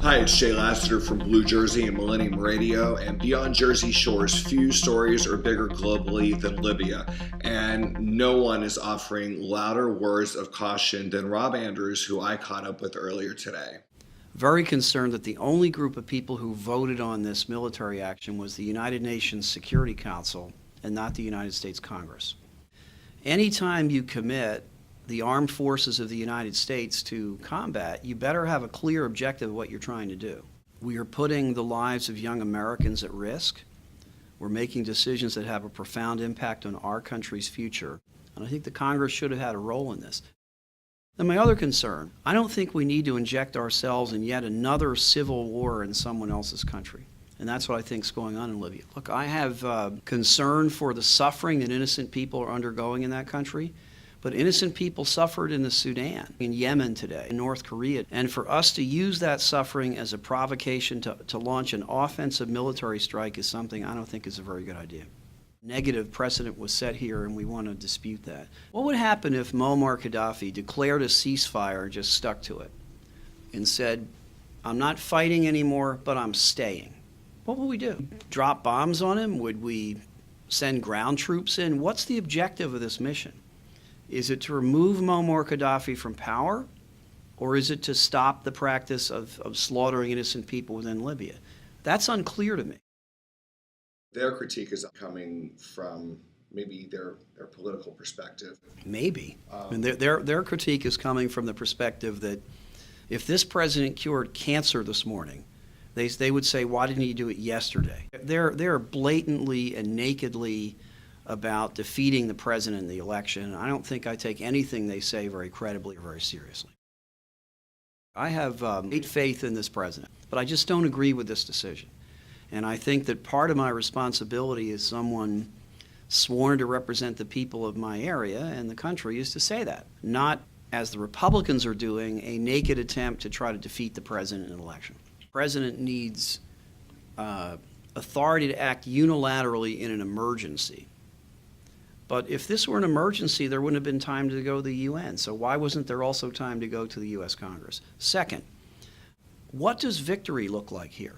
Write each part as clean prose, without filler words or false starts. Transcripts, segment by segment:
Hi, it's Jay Lassiter from Blue Jersey and Millennium Radio, and beyond Jersey Shore's few stories are bigger globally than Libya, and no one is offering louder words of caution than Rob Andrews, who I caught up with earlier today. Very concerned that the only group of people who voted on this military action was the United Nations Security Council and not the United States Congress. Anytime you commit the armed forces of the United States to combat, you better have a clear objective of what you're trying to do. We are putting the lives of young Americans at risk. We're making decisions that have a profound impact on our country's future. And I think the Congress should have had a role in this. And my other concern, I don't think we need to inject ourselves in yet another civil war in someone else's country. And that's what I think is going on in Libya. Look, I have concern for the suffering that innocent people are undergoing in that country. But innocent people suffered in the Sudan, in Yemen today, in North Korea. And for us to use that suffering as a provocation to launch an offensive military strike is something I don't think is a very good idea. Negative precedent was set here, and we want to dispute that. What would happen if Muammar Gaddafi declared a ceasefire and just stuck to it and said, I'm not fighting anymore, but I'm staying? What would we do? Drop bombs on him? Would we send ground troops in? What's the objective of this mission? Is it to remove Muammar Gaddafi from power, or is it to stop the practice of slaughtering innocent people within Libya? That's unclear to me. Their critique is coming from maybe their political perspective. Maybe. And their critique is coming from the perspective that if this president cured cancer this morning, they would say, why didn't he do it yesterday? They're blatantly and nakedly about defeating the president in the election. I don't think I take anything they say very credibly or very seriously. I have great faith in this president, but I just don't agree with this decision. And I think that part of my responsibility as someone sworn to represent the people of my area and the country is to say that, not, as the Republicans are doing, a naked attempt to try to defeat the president in an election. The president needs authority to act unilaterally in an emergency. But if this were an emergency, there wouldn't have been time to go to the UN. So why wasn't there also time to go to the U.S. Congress? Second, what does victory look like here?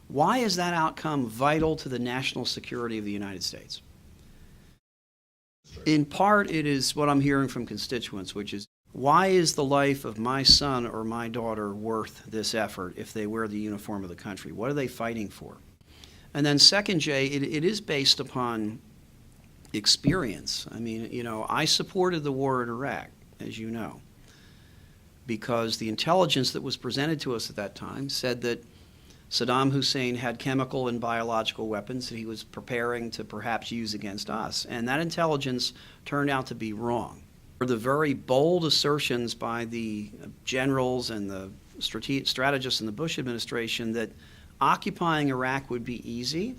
Why is that outcome vital to the national security of the United States? In part, it is what I'm hearing from constituents, which is, why is the life of my son or my daughter worth this effort if they wear the uniform of the country? What are they fighting for? And then second, Jay, it is based upon experience. I mean, I supported the war in Iraq, as you know, because the intelligence that was presented to us at that time said that Saddam Hussein had chemical and biological weapons that he was preparing to perhaps use against us. And that intelligence turned out to be wrong. The very bold assertions by the generals and the strategists in the Bush administration that occupying Iraq would be easy,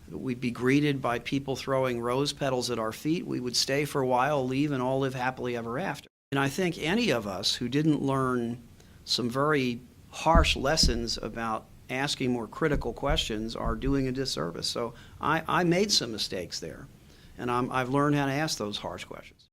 we'd be greeted by people throwing rose petals at our feet. We would stay for a while, leave, and all live happily ever after. And I think any of us who didn't learn some very harsh lessons about asking more critical questions are doing a disservice. So I made some mistakes there, and I've learned how to ask those harsh questions.